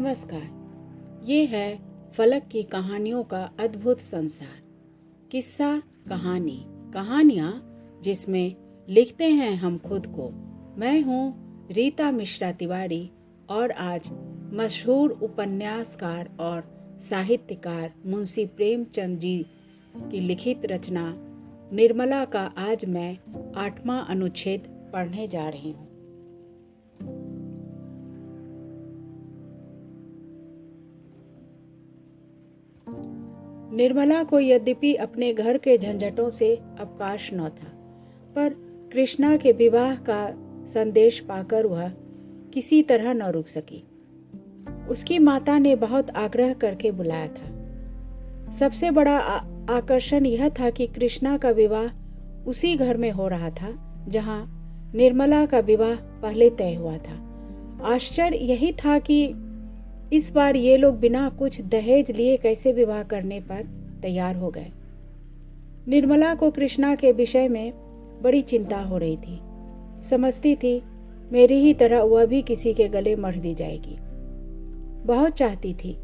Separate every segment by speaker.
Speaker 1: नमस्कार। ये है फलक की कहानियों का अद्भुत संसार। किस्सा, कहानी, कहानियाँ जिसमें लिखते हैं हम खुद को। मैं हूँ रीता मिश्रा तिवारी और आज मशहूर उपन्यासकार और साहित्यकार मुंशी प्रेमचंद जी की लिखित रचना निर्मला का आज मैं 8वां अनुच्छेद पढ़ने जा रही हूँ। निर्मला को यद्यपि अपने घर के झंझटों से अवकाश न था, पर कृष्णा के विवाह का संदेश पाकर वह किसी तरह न रुक सकी। उसकी माता ने बहुत आग्रह करके बुलाया था। सबसे बड़ा आकर्षण यह था कि कृष्णा का विवाह उसी घर में हो रहा था जहां निर्मला का विवाह पहले तय हुआ था। आश्चर्य यही था कि इस बार ये लोग बिना कुछ दहेज लिए कैसे विवाह करने पर तैयार हो गए। निर्मला को कृष्णा के विषय में बड़ी चिंता हो रही थी। समझती थी मेरी ही तरह वह भी किसी के गले मर दी जाएगी। बहुत चाहती थी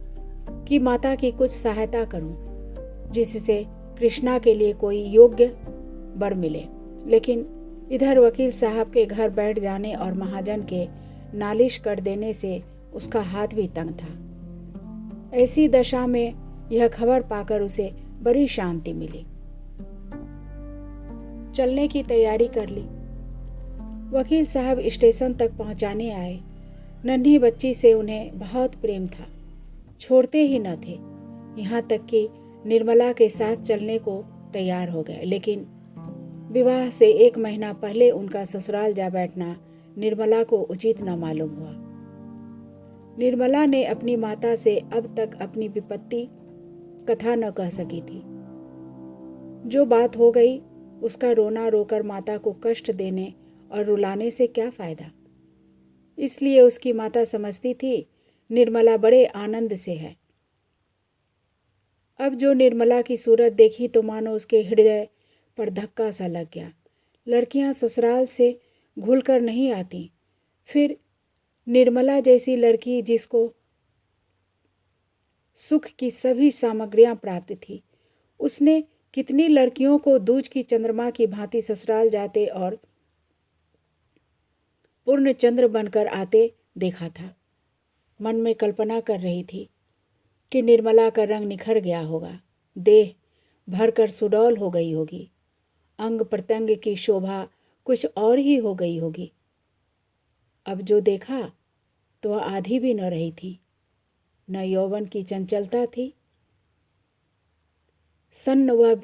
Speaker 1: कि माता की कुछ सहायता करूं, जिससे कृष्णा के लिए कोई योग्य वर मिले। लेकिन इधर वकील साहब के घर बैठ जाने और महाजन के नालिश कर देने से उसका हाथ भी तंग था। ऐसी दशा में यह खबर पाकर उसे बड़ी शांति मिली। चलने की तैयारी कर ली। वकील साहब स्टेशन तक पहुंचाने आए। नन्ही बच्ची से उन्हें बहुत प्रेम था, छोड़ते ही न थे। यहाँ तक कि निर्मला के साथ चलने को तैयार हो गए। लेकिन विवाह से 1 महीना पहले उनका ससुराल जा बैठना निर्मला को उचित न मालूम हुआ। निर्मला ने अपनी माता से अब तक अपनी विपत्ति कथा न कह सकी थी। जो बात हो गई उसका रोना रोकर माता को कष्ट देने और रुलाने से क्या फायदा। इसलिए उसकी माता समझती थी निर्मला बड़े आनंद से है। अब जो निर्मला की सूरत देखी तो मानो उसके हृदय पर धक्का सा लग गया। लड़कियां ससुराल से घुलकर नहीं आती, फिर निर्मला जैसी लड़की जिसको सुख की सभी सामग्रियां प्राप्त थी, उसने कितनी लड़कियों को दूज की चंद्रमा की भांति ससुराल जाते और पूर्ण चंद्र बनकर आते देखा था। मन में कल्पना कर रही थी कि निर्मला का रंग निखर गया होगा, देह भरकर सुडौल हो गई होगी, अंग प्रत्यंग की शोभा कुछ और ही हो गई होगी। अब जो देखा तो वह आधी भी न रही थी। न यौवन की चंचलता थी, सन्न वह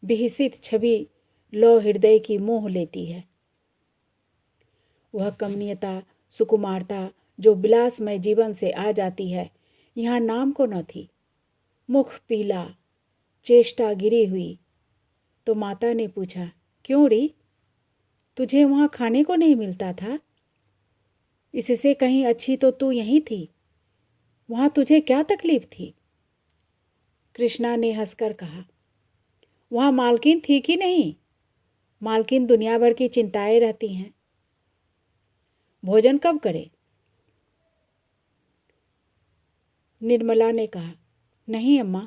Speaker 1: विहसित छवि लौ हृदय की मोह लेती है। वह कमनीयता, सुकुमारता जो विलासमय जीवन से आ जाती है, यहाँ नाम को न थी। मुख पीला, चेष्टा गिरी हुई। तो माता ने पूछा, क्यों री, तुझे वहाँ खाने को नहीं मिलता था? इससे कहीं अच्छी तो तू यहीं थी। वहाँ तुझे क्या तकलीफ थी? कृष्णा ने हंसकर कहा, वहाँ मालकिन थी कि नहीं? मालकिन दुनिया भर की चिंताएं रहती हैं। भोजन कब करे? निर्मला ने कहा, नहीं अम्मा,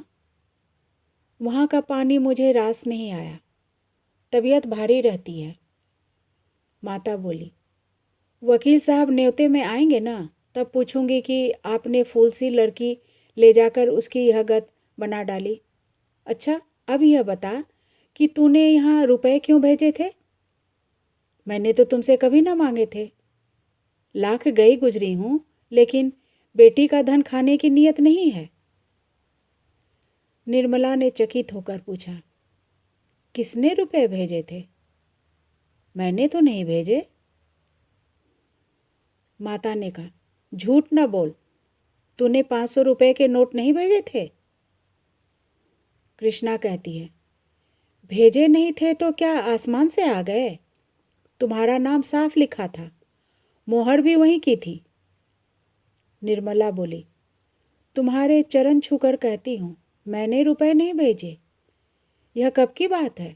Speaker 1: वहाँ का पानी मुझे रास नहीं आया, तबीयत भारी रहती है। माता बोली, वकील साहब न्योते में आएंगे ना, तब पूछूंगी कि आपने फूल सी लड़की ले जाकर उसकी यह गत बना डाली। अच्छा, अब यह बता कि तूने यहाँ रुपए क्यों भेजे थे? मैंने तो तुमसे कभी ना मांगे थे। लाख गई गुजरी हूँ, लेकिन बेटी का धन खाने की नीयत नहीं है। निर्मला ने चकित होकर पूछा, किसने रुपए भेजे थे? मैंने तो नहीं भेजे। माता ने कहा, झूठ न बोल, तूने 500 रुपए के नोट नहीं भेजे थे? कृष्णा कहती है, भेजे नहीं थे तो क्या आसमान से आ गए? तुम्हारा नाम साफ लिखा था, मोहर भी वहीं की थी। निर्मला बोली, तुम्हारे चरण छूकर कहती हूँ, मैंने रुपए नहीं भेजे। यह कब की बात है?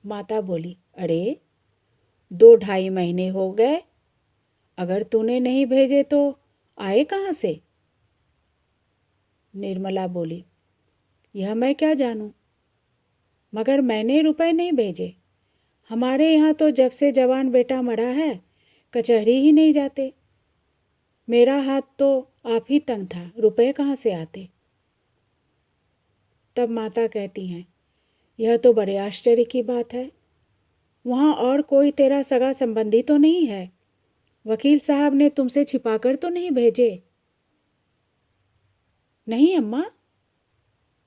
Speaker 1: माता बोली, अरे 2-2.5 महीने हो गए। अगर तूने नहीं भेजे तो आए कहाँ से? निर्मला बोली, यह मैं क्या जानूं, मगर मैंने रुपए नहीं भेजे। हमारे यहाँ तो जब से जवान बेटा मरा है कचहरी ही नहीं जाते। मेरा हाथ तो आप ही तंग था, रुपए कहाँ से आते? तब माता कहती हैं, यह तो बड़े आश्चर्य की बात है। वहाँ और कोई तेरा सगा संबंधी तो नहीं है? वकील साहब ने तुमसे छिपाकर तो नहीं भेजे? नहीं अम्मा,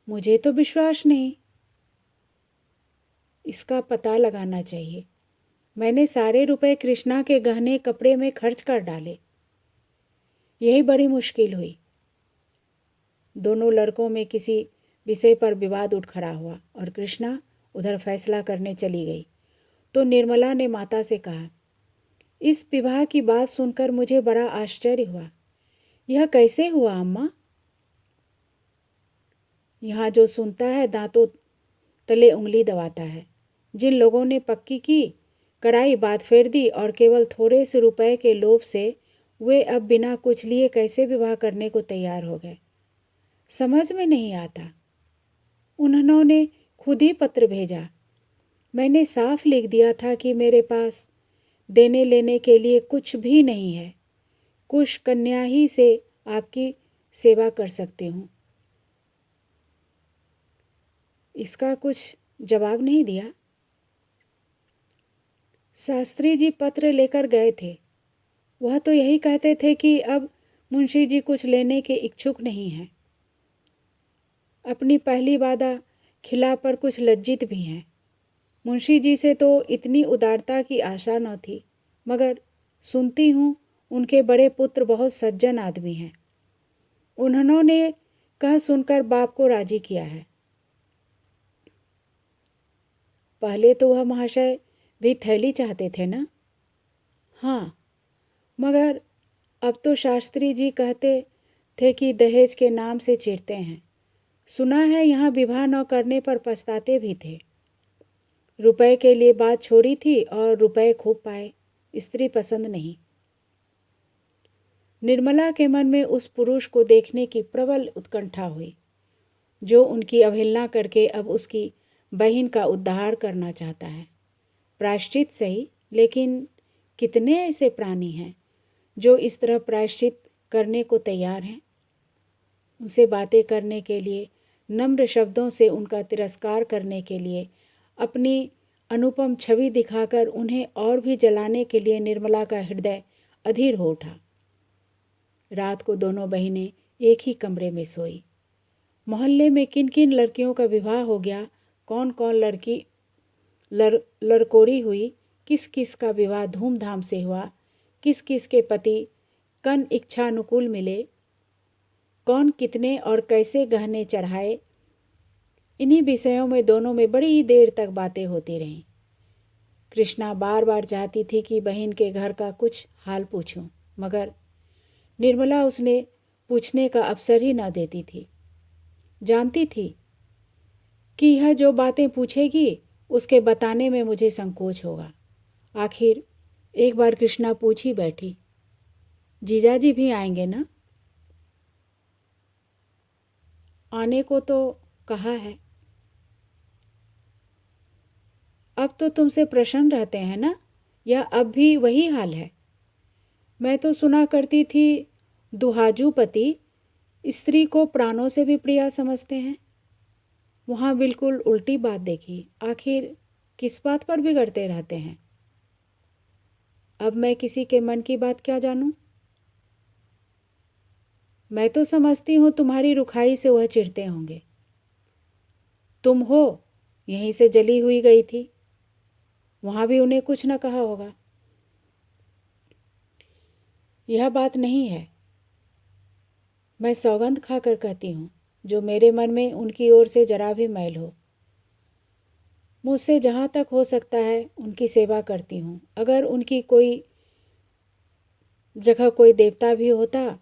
Speaker 1: मुझे तो विश्वास नहीं। इसका पता लगाना चाहिए। मैंने सारे रुपए कृष्णा के गहने कपड़े में खर्च कर डाले। यही बड़ी मुश्किल हुई। दोनों लड़कों में किसी विषय पर विवाद उठ खड़ा हुआ और कृष्णा उधर फैसला करने चली गई तो निर्मला ने माता से कहा, इस विवाह की बात सुनकर मुझे बड़ा आश्चर्य हुआ। यह कैसे हुआ अम्मा? यहाँ जो सुनता है दांतों तले उंगली दबाता है। जिन लोगों ने पक्की की कराई बात फेर दी और केवल थोड़े से रुपए के लोभ से वे अब बिना कुछ लिए कैसे विवाह करने को तैयार हो गए, समझ में नहीं आता। उन्होंने खुद ही पत्र भेजा। मैंने साफ लिख दिया था कि मेरे पास देने लेने के लिए कुछ भी नहीं है, कुछ कन्या ही से आपकी सेवा कर सकती हूँ। इसका कुछ जवाब नहीं दिया। शास्त्री जी पत्र लेकर गए थे। वह तो यही कहते थे कि अब मुंशी जी कुछ लेने के इच्छुक नहीं हैं। अपनी पहली वादा खिला पर कुछ लज्जित भी हैं। मुंशी जी से तो इतनी उदारता की आशा न थी, मगर सुनती हूँ उनके बड़े पुत्र बहुत सज्जन आदमी हैं। उन्होंने कह सुनकर बाप को राजी किया है। पहले तो वह महाशय भी थैली चाहते थे ना? हाँ, मगर अब तो शास्त्री जी कहते थे कि दहेज के नाम से चिढ़ते हैं। सुना है यहाँ विवाह न करने पर पछताते भी थे। रुपए के लिए बात छोड़ी थी और रुपए खूब पाए, स्त्री पसंद नहीं। निर्मला के मन में उस पुरुष को देखने की प्रबल उत्कंठा हुई जो उनकी अवहेलना करके अब उसकी बहन का उद्धार करना चाहता है। प्रायश्चित सही, लेकिन कितने ऐसे प्राणी हैं जो इस तरह प्रायश्चित करने को तैयार हैं? उनसे बातें करने के लिए, नम्र शब्दों से उनका तिरस्कार करने के लिए, अपनी अनुपम छवि दिखाकर उन्हें और भी जलाने के लिए निर्मला का हृदय अधीर हो उठा। रात को दोनों बहनें एक ही कमरे में सोई। मोहल्ले में किन किन लड़कियों का विवाह हो गया, कौन कौन लड़की लड़कोड़ी हुई, किस किस का विवाह धूमधाम से हुआ, किस किस के पति कन इच्छानुकूल मिले, कौन कितने और कैसे गहने चढ़ाए, इन्हीं विषयों में दोनों में बड़ी देर तक बातें होती रहीं। कृष्णा बार बार चाहती थी कि बहन के घर का कुछ हाल पूछूं, मगर निर्मला उसने पूछने का अवसर ही न देती थी। जानती थी कि यह जो बातें पूछेगी उसके बताने में मुझे संकोच होगा। आखिर एक बार कृष्णा पूछ ही बैठी, जीजाजी भी आएंगे ना? आने को तो कहा है। अब तो तुमसे प्रसन्न रहते हैं ना, या अब भी वही हाल है? मैं तो सुना करती थी दुहाजू पति स्त्री को प्राणों से भी प्रिय समझते हैं। वहाँ बिल्कुल उल्टी बात देखी। आखिर किस बात पर बिगड़ते रहते हैं? अब मैं किसी के मन की बात क्या जानूं? मैं तो समझती हूँ तुम्हारी रुखाई से वह चिढ़ते होंगे। तुम हो यहीं से जली हुई गई थी, वहाँ भी उन्हें कुछ न कहा होगा। यह बात नहीं है। मैं सौगंध खाकर कहती हूँ, जो मेरे मन में उनकी ओर से जरा भी मैल हो, मुझसे जहाँ तक हो सकता है उनकी सेवा करती हूँ। अगर उनकी कोई जगह कोई देवता भी होता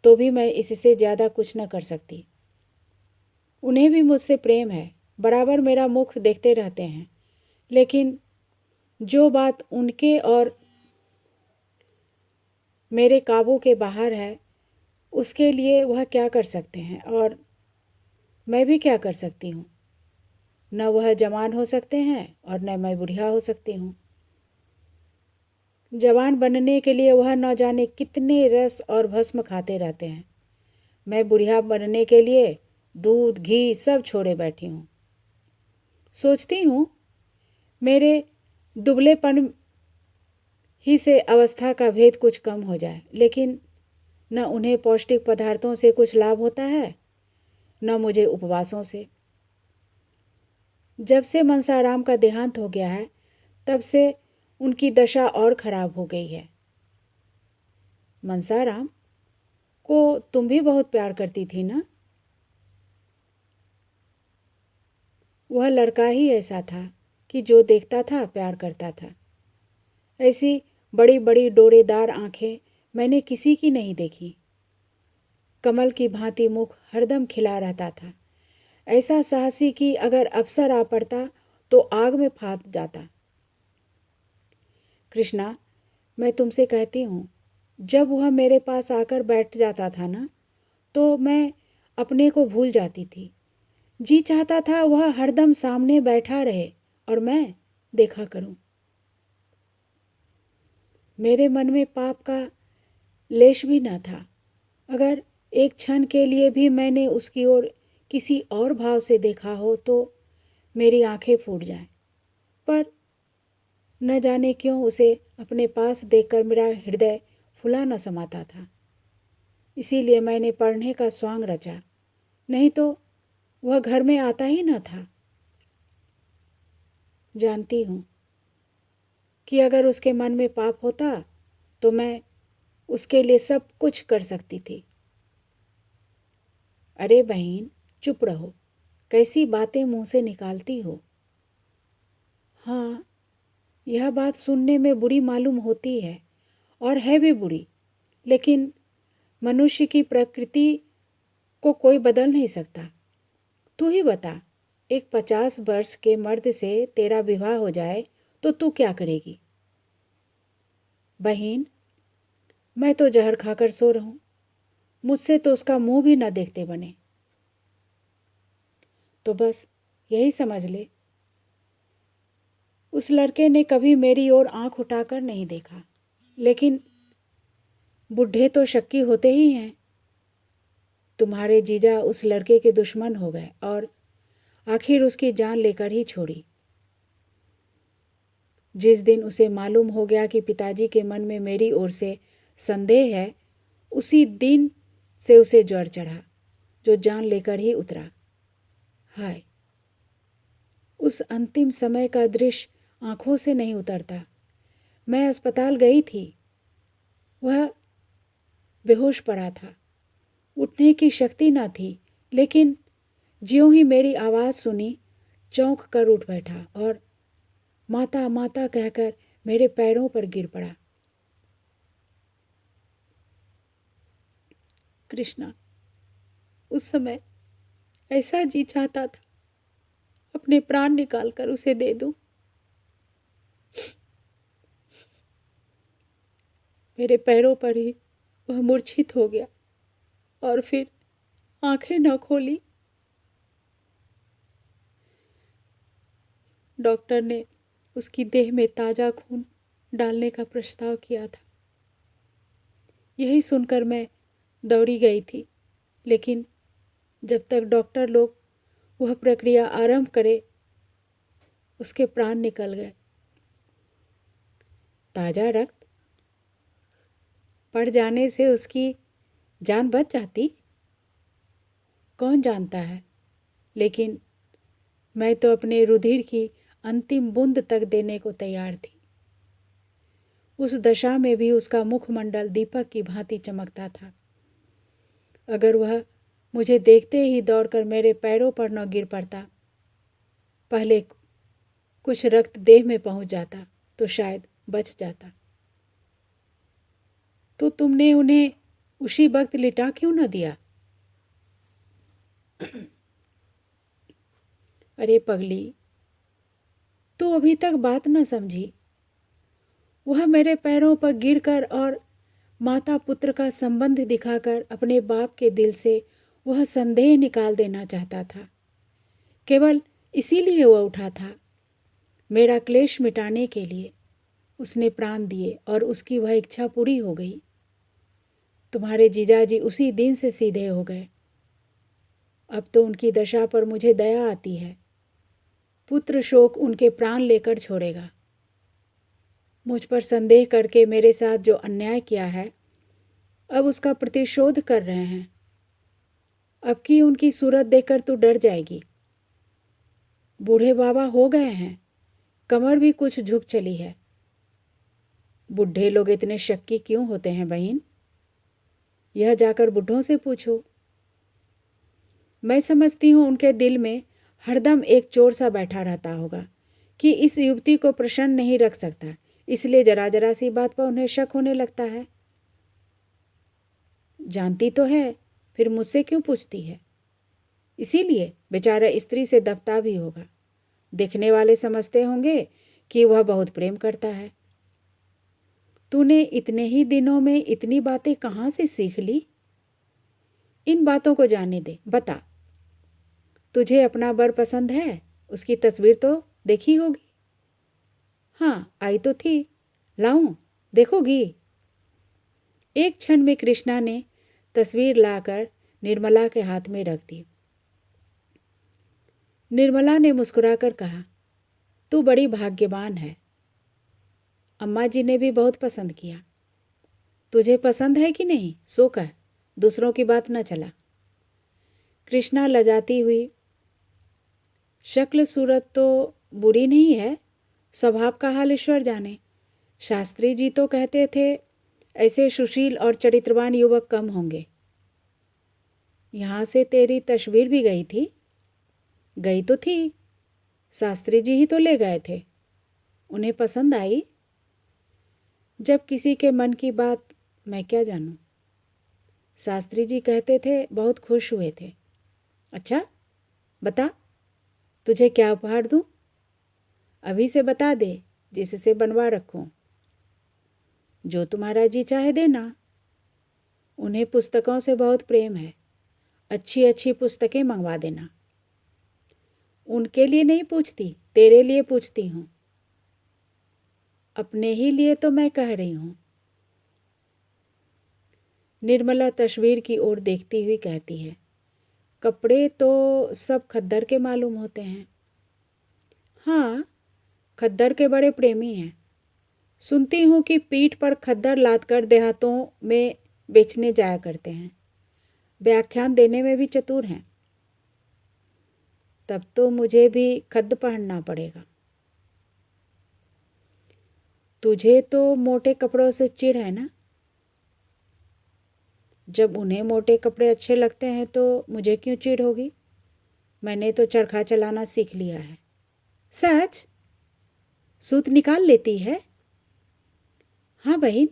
Speaker 1: तो भी मैं इससे ज़्यादा कुछ न कर सकती। उन्हें भी मुझसे प्रेम है, बराबर मेरा मुख देखते रहते हैं, लेकिन जो बात उनके और मेरे काबू के बाहर है, उसके लिए वह क्या कर सकते हैं और मैं भी क्या कर सकती हूँ। न वह जवान हो सकते हैं और न मैं बुढ़िया हो सकती हूँ। जवान बनने के लिए वह न जाने कितने रस और भस्म खाते रहते हैं। मैं बुढ़िया बनने के लिए दूध घी सब छोड़े बैठी हूँ। सोचती हूँ मेरे दुबलेपन ही से अवस्था का भेद कुछ कम हो जाए, लेकिन न उन्हें पौष्टिक पदार्थों से कुछ लाभ होता है, न मुझे उपवासों से। जब से मनसाराम का देहांत हो गया है, तब से उनकी दशा और खराब हो गई है। मनसाराम को तुम भी बहुत प्यार करती थी ना? वह लड़का ही ऐसा था कि जो देखता था प्यार करता था। ऐसी बड़ी बड़ी डोरेदार आंखें मैंने किसी की नहीं देखी। कमल की भांति मुख हरदम खिला रहता था, ऐसा साहसी कि अगर अवसर आ पड़ता तो आग में फाट जाता। कृष्णा, मैं तुमसे कहती हूँ, जब वह मेरे पास आकर बैठ जाता था ना, तो मैं अपने को भूल जाती थी। जी चाहता था वह हरदम सामने बैठा रहे और मैं देखा करूं। मेरे मन में पाप का लेश भी न था। अगर एक क्षण के लिए भी मैंने उसकी ओर किसी और भाव से देखा हो तो मेरी आंखें फूट जाएं। पर न जाने क्यों उसे अपने पास देखकर मेरा हृदय फुला न समाता था। इसीलिए मैंने पढ़ने का स्वांग रचा, नहीं तो वह घर में आता ही न था। जानती हूँ कि अगर उसके मन में पाप होता तो मैं उसके लिए सब कुछ कर सकती थी। अरे बहन, चुप रहो, कैसी बातें मुंह से निकालती हो। हाँ, यह बात सुनने में बुरी मालूम होती है और है भी बुरी, लेकिन मनुष्य की प्रकृति को कोई बदल नहीं सकता। तू ही बता, एक 50 वर्ष के मर्द से तेरा विवाह हो जाए तो तू क्या करेगी? बहन, मैं तो जहर खाकर सो रहूं, मुझसे तो उसका मुंह भी न देखते बने। तो बस यही समझ ले, उस लड़के ने कभी मेरी ओर आंख उठाकर नहीं देखा, लेकिन बुढ़े तो शक्की होते ही हैं। तुम्हारे जीजा उस लड़के के दुश्मन हो गए और आखिर उसकी जान लेकर ही छोड़ी। जिस दिन उसे मालूम हो गया कि पिताजी के मन में मेरी ओर से संदेह है, उसी दिन से उसे ज्वर चढ़ा, जो जान लेकर ही उतरा। हाय, उस अंतिम समय का दृश्य आंखों से नहीं उतरता। मैं अस्पताल गई थी, वह बेहोश पड़ा था, उठने की शक्ति न थी, लेकिन ज्यों ही मेरी आवाज़ सुनी, चौंक कर उठ बैठा और माता माता कहकर मेरे पैरों पर गिर पड़ा। कृष्णा, उस समय ऐसा जी चाहता था अपने प्राण निकाल कर उसे दे दूं। मेरे पैरों पर ही वह मूर्छित हो गया और फिर आंखें न खोली। डॉक्टर ने उसकी देह में ताज़ा खून डालने का प्रस्ताव किया था। यही सुनकर मैं दौड़ी गई थी, लेकिन जब तक डॉक्टर लोग वह प्रक्रिया आरंभ करे, उसके प्राण निकल गए। ताज़ा रक्त पड़ जाने से उसकी जान बच जाती, कौन जानता है, लेकिन मैं तो अपने रुधिर की अंतिम बूंद तक देने को तैयार थी। उस दशा में भी उसका मुखमंडल दीपक की भांति चमकता था। अगर वह मुझे देखते ही दौड़कर मेरे पैरों पर न गिर पड़ता, पहले कुछ रक्त देह में पहुंच जाता तो शायद बच जाता। तो तुमने उन्हें उसी वक्त लिटा क्यों न दिया? अरे पगली, तू अभी तक बात न समझी। वह मेरे पैरों पर गिरकर और माता पुत्र का संबंध दिखाकर अपने बाप के दिल से वह संदेह निकाल देना चाहता था। केवल इसीलिए वह उठा था। मेरा क्लेश मिटाने के लिए उसने प्राण दिए और उसकी वह इच्छा पूरी हो गई। तुम्हारे जीजाजी उसी दिन से सीधे हो गए। अब तो उनकी दशा पर मुझे दया आती है। पुत्र शोक उनके प्राण लेकर छोड़ेगा। मुझ पर संदेह करके मेरे साथ जो अन्याय किया है, अब उसका प्रतिशोध कर रहे हैं। अब की उनकी सूरत देखकर तू डर जाएगी। बूढ़े बाबा हो गए हैं, कमर भी कुछ झुक चली है। बुढ़े लोग इतने शक्की क्यों होते हैं बहन? यह जाकर बुढ़ों से पूछो। मैं समझती हूँ उनके दिल में हरदम एक चोर सा बैठा रहता होगा कि इस युवती को प्रसन्न नहीं रख सकता, इसलिए जरा जरा सी बात पर उन्हें शक होने लगता है। जानती तो है, फिर मुझसे क्यों पूछती है? इसीलिए बेचारा स्त्री से दबता भी होगा। देखने वाले समझते होंगे कि वह बहुत प्रेम करता है। तूने इतने ही दिनों में इतनी बातें कहाँ से सीख ली? इन बातों को जाने दे। बता, तुझे अपना वर पसंद है? उसकी तस्वीर तो देखी होगी। हाँ, आई तो थी। लाऊं, देखोगी? एक क्षण में कृष्णा ने तस्वीर लाकर निर्मला के हाथ में रख दी। निर्मला ने मुस्कुराकर कहा, तू बड़ी भाग्यवान है। अम्मा जी ने भी बहुत पसंद किया। तुझे पसंद है कि नहीं, सो कह, दूसरों की बात न चला। कृष्णा लजाती हुई, शक्ल सूरत तो बुरी नहीं है, स्वभाव का हाल ईश्वर जाने। शास्त्री जी तो कहते थे ऐसे सुशील और चरित्रवान युवक कम होंगे। यहाँ से तेरी तस्वीर भी गई थी। गई तो थी, शास्त्री जी ही तो ले गए थे। उन्हें पसंद आई। जब किसी के मन की बात मैं क्या जानूं। शास्त्री जी कहते थे बहुत खुश हुए थे। अच्छा, बता, तुझे क्या उपहार दूं? अभी से बता दे, जिससे बनवा रखूं। जो तुम्हारा जी चाहे देना। उन्हें पुस्तकों से बहुत प्रेम है। अच्छी अच्छी पुस्तकें मंगवा देना। उनके लिए नहीं पूछती, तेरे लिए पूछती हूँ। अपने ही लिए तो मैं कह रही हूँ। निर्मला तस्वीर की ओर देखती हुई कहती है, कपड़े तो सब खद्दर के मालूम होते हैं। हाँ, खद्दर के बड़े प्रेमी हैं। सुनती हूँ कि पीठ पर खद्दर लादकर देहातों में बेचने जाया करते हैं। व्याख्यान देने में भी चतुर हैं। तब तो मुझे भी खद्द पहनना पड़ेगा। तुझे तो मोटे कपड़ों से चिढ़ है ना? जब उन्हें मोटे कपड़े अच्छे लगते हैं तो मुझे क्यों चिढ़ होगी? मैंने तो चरखा चलाना सीख लिया है। सच? सूत निकाल लेती है? हाँ बहन,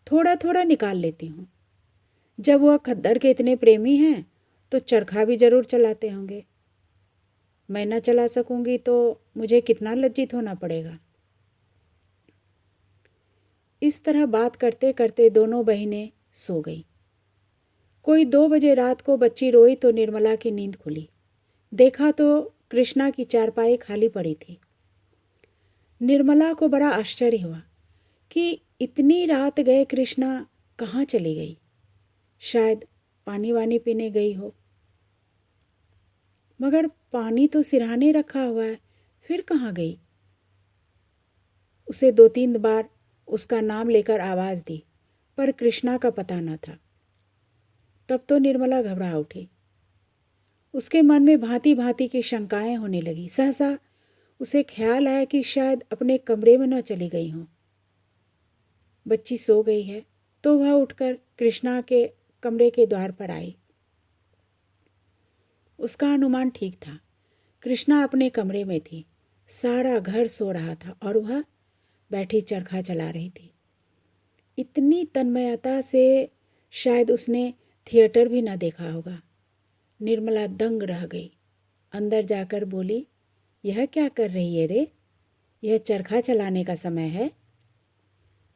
Speaker 1: थोड़ा थोड़ा निकाल लेती हूँ। जब वह खद्दर के इतने प्रेमी हैं तो चरखा भी जरूर चलाते होंगे। मैं न चला सकूंगी तो मुझे कितना लज्जित होना पड़ेगा। इस तरह बात करते करते दोनों बहनें सो गईं। कोई 2 बजे रात को बच्ची रोई तो निर्मला की नींद खुली। देखा तो कृष्णा की चारपाई खाली पड़ी थी। निर्मला को बड़ा आश्चर्य हुआ कि इतनी रात गए कृष्णा कहाँ चली गई। शायद पानी वानी पीने गई हो। मगर पानी तो सिरहाने रखा हुआ है, फिर कहाँ गई? उसे 2-3 बार उसका नाम लेकर आवाज़ दी, पर कृष्णा का पता न था। तब तो निर्मला घबरा उठी। उसके मन में भांति भांति की शंकाएं होने लगी। सहसा उसे ख्याल आया कि शायद अपने कमरे में न चली गई हो। बच्ची सो गई है तो वह उठकर कृष्णा के कमरे के द्वार पर आई। उसका अनुमान ठीक था। कृष्णा अपने कमरे में थी। सारा घर सो रहा था और वह बैठी चरखा चला रही थी। इतनी तन्मयता से शायद उसने थिएटर भी न देखा होगा। निर्मला दंग रह गई। अंदर जाकर बोली, यह क्या कर रही है रे? यह चरखा चलाने का समय है?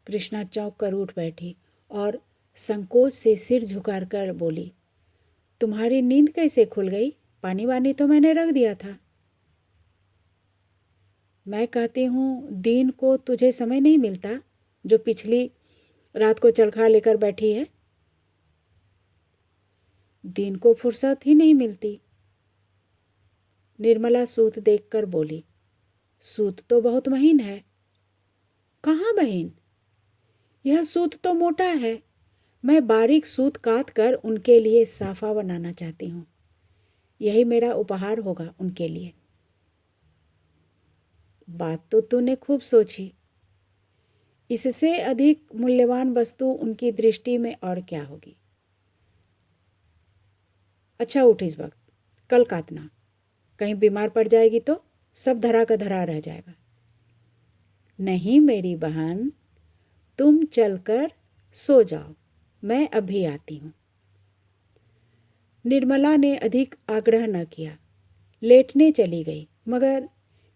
Speaker 1: कृष्णा चौंक कर उठ बैठी और संकोच से सिर झुकाकर बोली, तुम्हारी नींद कैसे खुल गई? पानी वानी तो मैंने रख दिया था। मैं कहती हूँ दिन को तुझे समय नहीं मिलता जो पिछली रात को चरखा लेकर बैठी है? दिन को फुर्सत ही नहीं मिलती। निर्मला सूत देखकर बोली, सूत तो बहुत महीन है। कहाँ बहन, यह सूत तो मोटा है। मैं बारीक सूत काट कर उनके लिए साफा बनाना चाहती हूँ। यही मेरा उपहार होगा उनके लिए। बात तो तूने खूब सोची। इससे अधिक मूल्यवान वस्तु उनकी दृष्टि में और क्या होगी। अच्छा उठ इस वक्त, कल काटना। कहीं बीमार पड़ जाएगी तो सब धरा का धरा रह जाएगा। नहीं मेरी बहन, तुम चलकर सो जाओ, मैं अभी आती हूँ। निर्मला ने अधिक आग्रह न किया, लेटने चली गई, मगर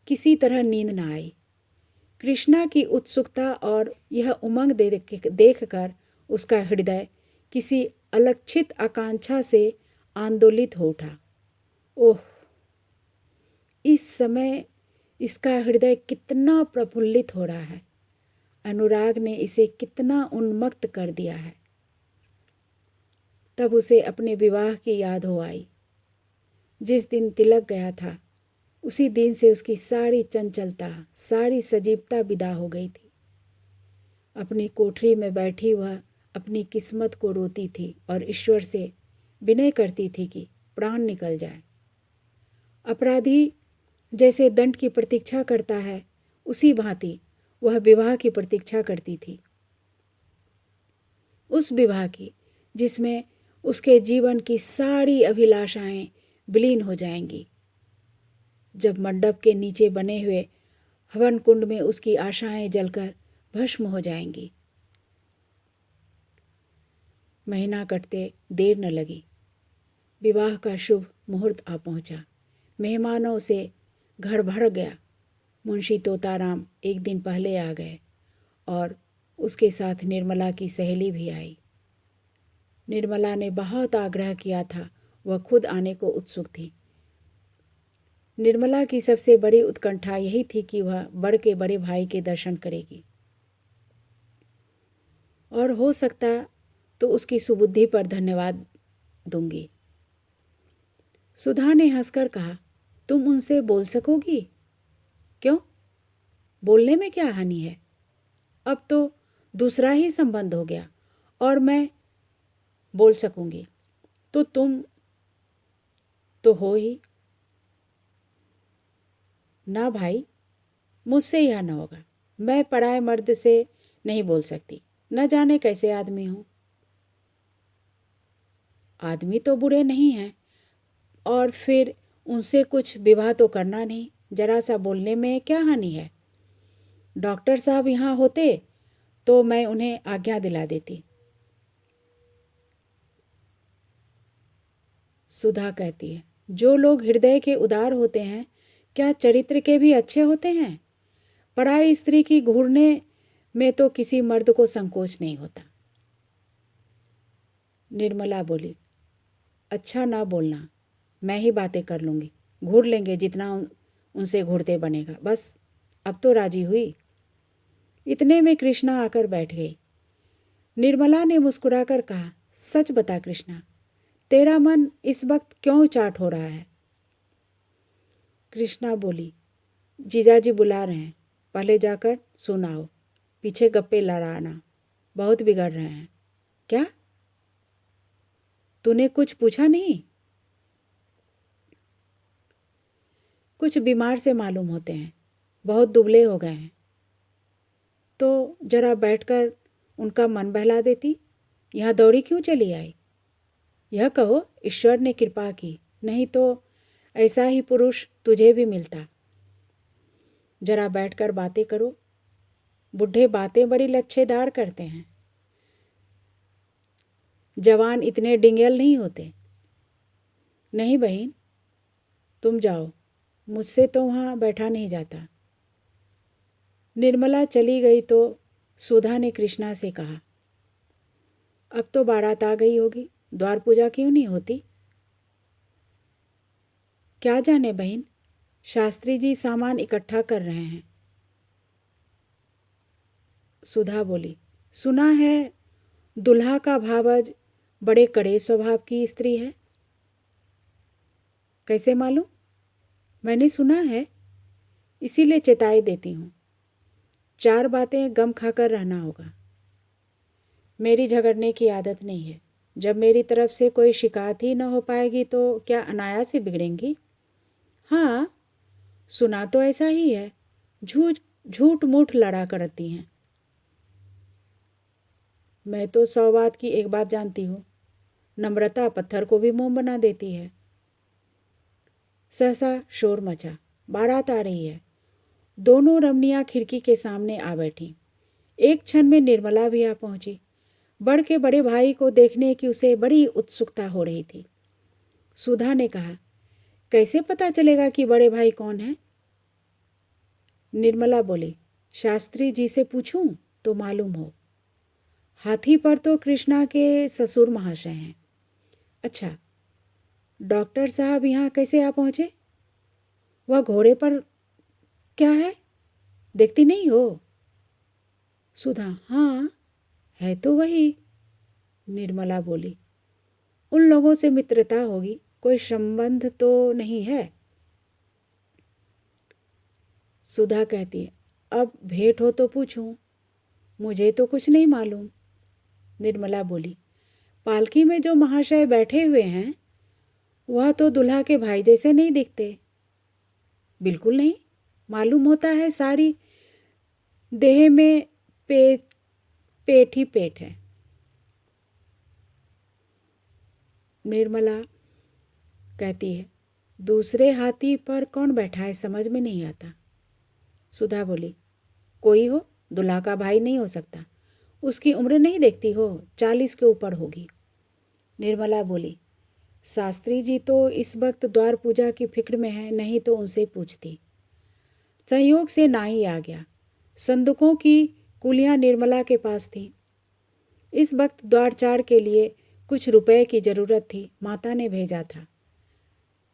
Speaker 1: किसी तरह नींद न आई। कृष्णा की उत्सुकता और यह उमंग देखकर उसका हृदय किसी अलक्षित आकांक्षा से आंदोलित हो उठा। ओह, इस समय इसका हृदय कितना प्रफुल्लित हो रहा है। अनुराग ने इसे कितना उन्मत्त कर दिया है। तब उसे अपने विवाह की याद हो आई। जिस दिन तिलक गया था उसी दिन से उसकी सारी चंचलता, सारी सजीवता विदा हो गई थी। अपनी कोठरी में बैठी वह अपनी किस्मत को रोती थी और ईश्वर से विनय करती थी कि प्राण निकल जाए। अपराधी जैसे दंड की प्रतीक्षा करता है, उसी भांति वह विवाह की प्रतीक्षा करती थी। उस विवाह की जिसमें उसके जीवन की सारी अभिलाषाएं विलीन हो जाएंगी। जब मंडप के नीचे बने हुए हवन कुंड में उसकी आशाएं जलकर भस्म हो जाएंगी। महीना कटते देर न लगी। विवाह का शुभ मुहूर्त आ पहुंचा। मेहमानों से घर भर गया। मुंशी तोताराम एक दिन पहले आ गए और उसके साथ निर्मला की सहेली भी आई। निर्मला ने बहुत आग्रह किया था, वह खुद आने को उत्सुक थी। निर्मला की सबसे बड़ी उत्कंठा यही थी कि वह बड़ के बड़े भाई के दर्शन करेगी और हो सकता तो उसकी सुबुद्धि पर धन्यवाद दूंगी। सुधा ने हंसकर कहा, तुम उनसे बोल सकोगी? क्यों, बोलने में क्या हानि है? अब तो दूसरा ही संबंध हो गया और मैं बोल सकूंगी तो तुम तो हो ही ना। भाई, मुझसे यह न होगा। मैं पराए मर्द से नहीं बोल सकती, न जाने कैसे आदमी हूँ। आदमी तो बुरे नहीं हैं, और फिर उनसे कुछ विवाह तो करना नहीं। जरा सा बोलने में क्या हानि है? डॉक्टर साहब यहाँ होते तो मैं उन्हें आज्ञा दिला देती। सुधा कहती है, जो लोग हृदय के उदार होते हैं क्या चरित्र के भी अच्छे होते हैं? पराई स्त्री की घूरने में तो किसी मर्द को संकोच नहीं होता। निर्मला बोली, अच्छा ना बोलना, मैं ही बातें कर लूँगी। घूर लेंगे जितना उनसे घूरते बनेगा। बस अब तो राजी हुई। इतने में कृष्णा आकर बैठ गई। निर्मला ने मुस्कुराकर कहा, सच बता कृष्णा, तेरा मन इस वक्त क्यों चाट हो रहा है? कृष्णा बोली, जीजाजी बुला रहे हैं, पहले जाकर सुनाओ, पीछे गप्पे लड़ाना, बहुत बिगड़ रहे हैं। क्या? तूने कुछ पूछा नहीं? कुछ बीमार से मालूम होते हैं, बहुत दुबले हो गए हैं। तो जरा बैठकर उनका मन बहला देती। यहाँ दौड़ी क्यों चली आई? यह कहो ईश्वर ने कृपा की, नहीं तो ऐसा ही पुरुष तुझे भी मिलता। जरा बैठकर बातें करो। बूढ़े बातें बड़ी लच्छेदार करते हैं, जवान इतने डिंगल नहीं होते। नहीं बहन, तुम जाओ, मुझसे तो वहाँ बैठा नहीं जाता। निर्मला चली गई तो सुधा ने कृष्णा से कहा, अब तो बारात आ गई होगी, द्वार पूजा क्यों नहीं होती? क्या जाने बहन, शास्त्री जी सामान इकट्ठा कर रहे हैं। सुधा बोली, सुना है दुल्हा का भावज बड़े कड़े स्वभाव की स्त्री है। कैसे मालूम? मैंने सुना है, इसीलिए चेताई देती हूँ। 4 बातें गम खाकर रहना होगा। मेरी झगड़ने की आदत नहीं है। जब मेरी तरफ से कोई शिकायत ही न हो पाएगी तो क्या अनायास ही बिगड़ेंगी? हाँ, सुना तो ऐसा ही है। झूठ मूठ लड़ा करती हैं। मैं तो 100 बात की एक बात जानती हूँ, नम्रता पत्थर को भी मोम बना देती है। सहसा शोर मचा। बारात आ रही है। दोनों रमणियाँ खिड़की के सामने आ बैठी। एक क्षण में निर्मला भी आ पहुंची। बड़ के बड़े भाई को देखने की उसे बड़ी उत्सुकता हो रही थी। सुधा ने कहा, कैसे पता चलेगा कि बड़े भाई कौन है? निर्मला बोली, शास्त्री जी से पूछूं तो मालूम हो। हाथी पर तो कृष्णा के ससुर महाशय हैं। अच्छा, डॉक्टर साहब यहाँ कैसे आ पहुँचे? वह घोड़े पर क्या है, देखती नहीं हो? सुधा, हाँ है तो वही। निर्मला बोली, उन लोगों से मित्रता होगी, कोई संबंध तो नहीं है? सुधा कहती है, अब भेंट हो तो पूछूं, मुझे तो कुछ नहीं मालूम। निर्मला बोली, पालकी में जो महाशय बैठे हुए हैं वह तो दुल्हा के भाई जैसे नहीं दिखते। बिल्कुल नहीं, मालूम होता है सारी देह में पेट ही पेट है। निर्मला कहती है, दूसरे हाथी पर कौन बैठा है समझ में नहीं आता। सुधा बोली, कोई हो, दुल्हा का भाई नहीं हो सकता। उसकी उम्र नहीं देखती हो, 40 के ऊपर होगी। निर्मला बोली, शास्त्री जी तो इस वक्त द्वार पूजा की फिक्र में है, नहीं तो उनसे पूछती। संयोग से नाई आ गया। संदूकों की कुलियाँ निर्मला के पास थीं। इस वक्त द्वारचार के लिए कुछ रुपए की ज़रूरत थी, माता ने भेजा था।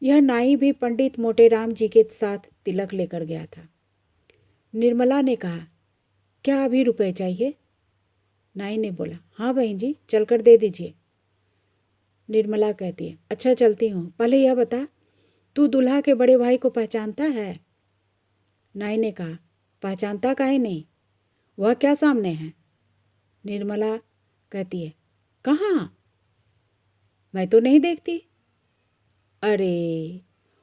Speaker 1: यह नाई भी पंडित मोटेराम जी के साथ तिलक लेकर गया था। निर्मला ने कहा, क्या अभी रुपए चाहिए? नाई ने बोला, हाँ बहन जी, चलकर दे दीजिए। निर्मला कहती है, अच्छा चलती हूँ, पहले यह बता, तू दुल्हा के बड़े भाई को पहचानता है? नाई ने कहा, पहचानता काहे नहीं, वह क्या सामने है? निर्मला कहती है, कहाँ? मैं तो नहीं देखती। अरे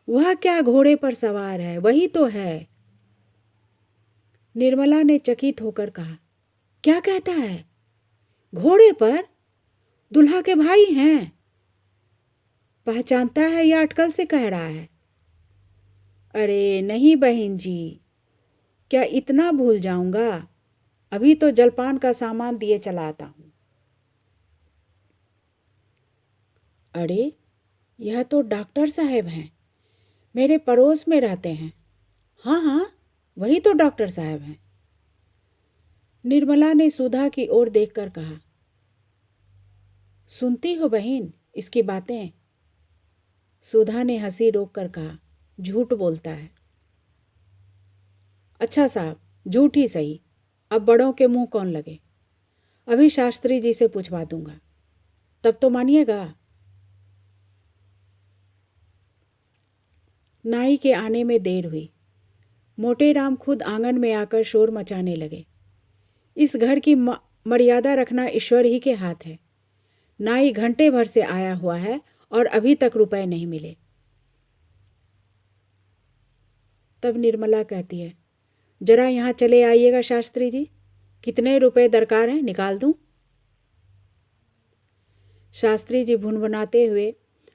Speaker 1: वह क्या घोड़े पर सवार है, वही तो है। निर्मला ने चकित होकर कहा, क्या कहता है? घोड़े पर? दुल्हा के भाई हैं। पहचानता है या अटकल से कह रहा है? अरे नहीं बहन जी, क्या इतना भूल जाऊंगा? अभी तो जलपान का सामान दिए चला आता हूँ। अरे यह तो डॉक्टर साहब हैं, मेरे पड़ोस में रहते हैं। हाँ हाँ, वही तो डॉक्टर साहब हैं। निर्मला ने सुधा की ओर देखकर कहा, सुनती हो बहन इसकी बातें? सुधा ने हंसी रोककर कहा, झूठ बोलता है। अच्छा साहब, झूठ ही सही, अब बड़ों के मुंह कौन लगे। अभी शास्त्री जी से पूछवा दूंगा, तब तो मानिएगा। नाई के आने में देर हुई। मोटेराम खुद आंगन में आकर शोर मचाने लगे। इस घर की मर्यादा रखना ईश्वर ही के हाथ है। नाई घंटे भर से आया हुआ है और अभी तक रुपए नहीं मिले। तब निर्मला कहती है, जरा यहाँ चले आइएगा शास्त्री जी, कितने रुपए दरकार हैं, निकाल दूं? शास्त्री जी भुनभुनाते हुए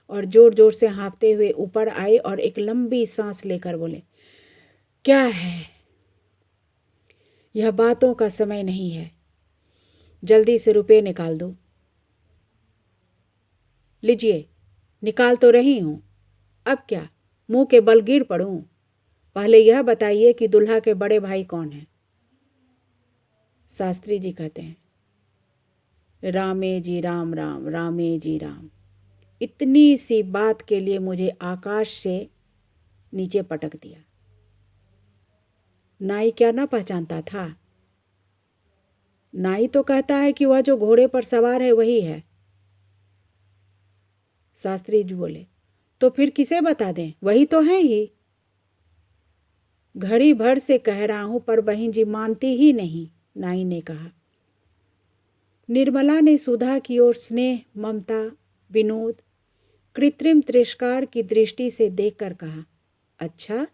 Speaker 1: और जोर जोर से हाँफते हुए ऊपर आए और एक लंबी सांस लेकर बोले, क्या है? यह बातों का समय नहीं है, जल्दी से रुपए निकाल दो। लीजिए, निकाल तो रही हूँ, अब क्या मुंह के बल गिर पड़ूं? पहले यह बताइए कि दुल्हा के बड़े भाई कौन हैं? शास्त्री जी कहते हैं, रामे जी राम राम, रामे जी राम। इतनी सी बात के लिए मुझे आकाश से नीचे पटक दिया। नाई क्या ना पहचानता था? नाई तो कहता है कि वह जो घोड़े पर सवार है वही है। शास्त्री जी बोले, तो फिर किसे बता दें? वही तो है ही। घड़ी भर से कह रहा हूं पर बहन जी मानती ही नहीं, नाई ने कहा। निर्मला ने सुधा की ओर स्नेह, ममता, विनोद, कृत्रिम तिरस्कार की दृष्टि से देखकर कहा, अच्छा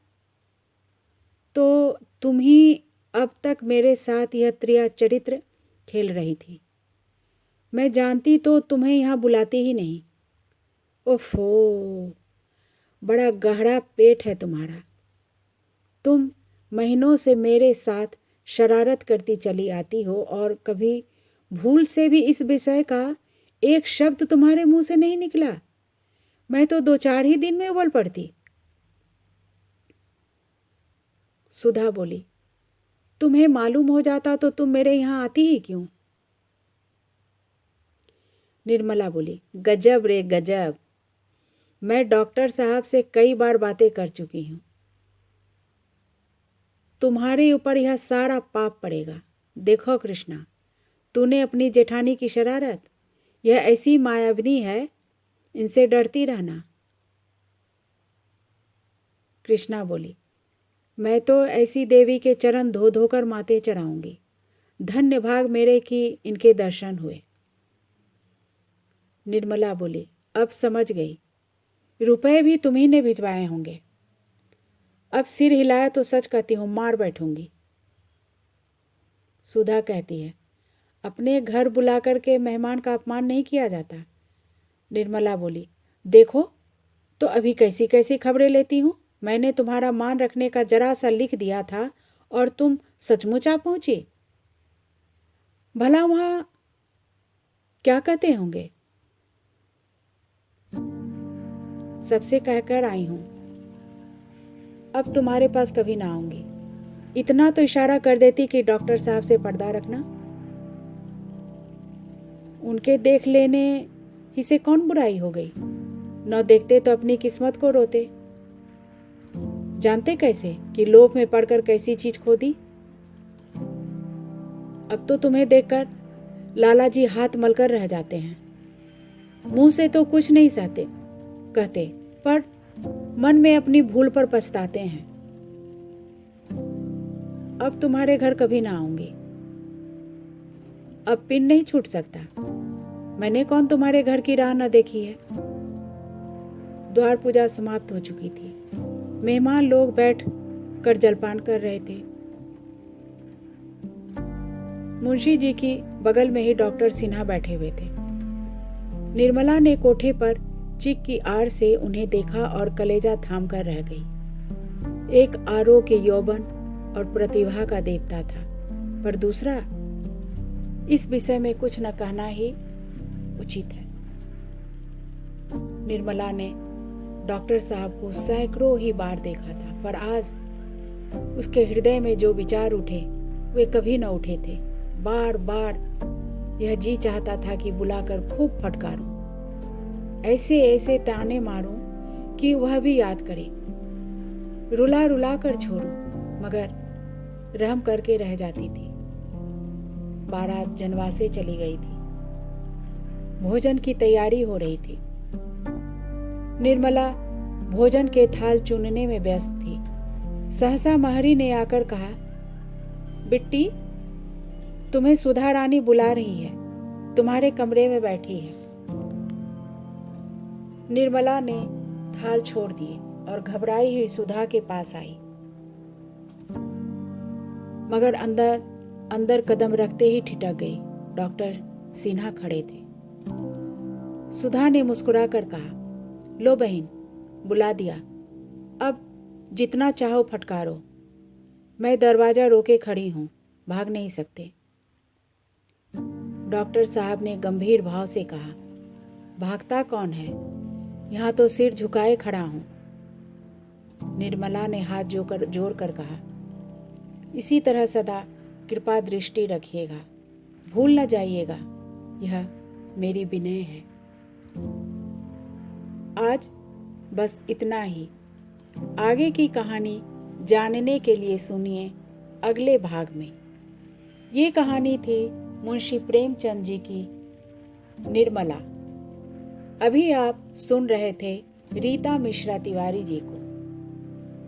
Speaker 1: तो तुम ही अब तक मेरे साथ यह त्रिया चरित्र खेल रही थी। मैं जानती तो तुम्हें यहाँ बुलाती ही नहीं। ओफो, बड़ा गहरा पेट है तुम्हारा। तुम महीनों से मेरे साथ शरारत करती चली आती हो और कभी भूल से भी इस विषय का एक शब्द तुम्हारे मुंह से नहीं निकला। मैं तो 2-4 ही दिन में उबल पड़ती। सुधा बोली, तुम्हें मालूम हो जाता तो तुम मेरे यहाँ आती ही क्यों? निर्मला बोली, गजब रे गजब। मैं डॉक्टर साहब से कई बार बातें कर चुकी हूँ। तुम्हारे ऊपर यह सारा पाप पड़ेगा। देखो कृष्णा, तूने अपनी जेठानी की शरारत, यह ऐसी मायाविनी है, इनसे डरती रहना। कृष्णा बोली, मैं तो ऐसी देवी के चरण धो धोकर माथे चढ़ाऊंगी। धन्य भाग मेरे कि इनके दर्शन हुए। निर्मला बोली, अब समझ गई, रुपए भी तुम्ही ने भिजवाए होंगे। अब सिर हिलाया तो सच कहती हूँ, मार बैठूंगी। सुधा कहती है, अपने घर बुला करके मेहमान का अपमान नहीं किया जाता। निर्मला बोली, देखो तो अभी कैसी कैसी खबरें लेती हूँ। मैंने तुम्हारा मान रखने का जरा सा लिख दिया था और तुम सचमुच आ पहुंची। भला वहां क्या कहते होंगे? सबसे कहकर आई हूं, अब तुम्हारे पास कभी ना आऊंगी। इतना तो इशारा कर देती कि डॉक्टर साहब से पर्दा रखना। उनके देख लेने ही से कौन बुराई हो गई? न देखते तो अपनी किस्मत को रोते। जानते कैसे कि लोभ में पड़कर कैसी चीज खो दी। अब तो तुम्हें देखकर लाला जी हाथ मलकर रह जाते हैं। मुंह से तो कुछ नहीं सहते कहते, पर मन में अपनी भूल पर पछताते हैं। अब तुम्हारे घर कभी ना आऊंगी। अब पिन नहीं छूट सकता। मैंने कौन तुम्हारे घर की राह न देखी है। द्वार पूजा समाप्त हो चुकी थी। मेहमान लोग बैठ कर जलपान कर रहे थे। मुंशी जी की बगल में ही डॉक्टर सिन्हा बैठे हुए थे। निर्मला ने कोठे पर चिक की आड़ से उन्हें देखा और कलेजा थाम कर रह गई। एक आरोग्य, यौवन और प्रतिभा का देवता था, पर दूसरा, इस विषय में कुछ न कहना ही उचित है। निर्मला ने डॉक्टर साहब को सैकड़ों ही बार देखा था, पर आज उसके हृदय में जो विचार उठे वे कभी न उठे थे। बार बार यह जी चाहता था कि बुलाकर खूब फटकारूं, ऐसे ऐसे ताने मारूं कि वह भी याद करे, रुला रुला कर छोड़ूं, मगर रहम करके रह जाती थी। बारात जनवासे चली गई थी। भोजन की तैयारी हो रही थी। निर्मला भोजन के थाल चुनने में व्यस्त थी। सहसा महरी ने आकर कहा, बिट्टी, तुम्हें सुधा रानी बुला रही है, तुम्हारे कमरे में बैठी है। निर्मला ने थाल छोड़ दिए और घबराई हुई सुधा के पास आई, मगर अंदर अंदर कदम रखते ही ठिठक गई। डॉक्टर सिन्हा खड़े थे। सुधा ने मुस्कुरा कर कहा, लो बहन, बुला दिया, अब जितना चाहो फटकारो। मैं दरवाजा रोके खड़ी हूं, भाग नहीं सकते। डॉक्टर साहब ने गंभीर भाव से कहा, भागता कौन है, यहाँ तो सिर झुकाए खड़ा हूं। निर्मला ने हाथ जोड़ कर कहा, इसी तरह सदा कृपा दृष्टि रखिएगा, भूल न जाइएगा, यह मेरी विनय है। आज बस इतना ही। आगे की कहानी जानने के लिए सुनिए अगले भाग में। ये कहानी थी मुंशी प्रेमचंद जी की निर्मला। अभी आप सुन रहे थे रीता मिश्रा तिवारी जी को।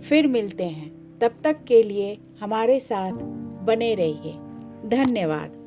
Speaker 1: फिर मिलते हैं, तब तक के लिए हमारे साथ बने रहिए। धन्यवाद।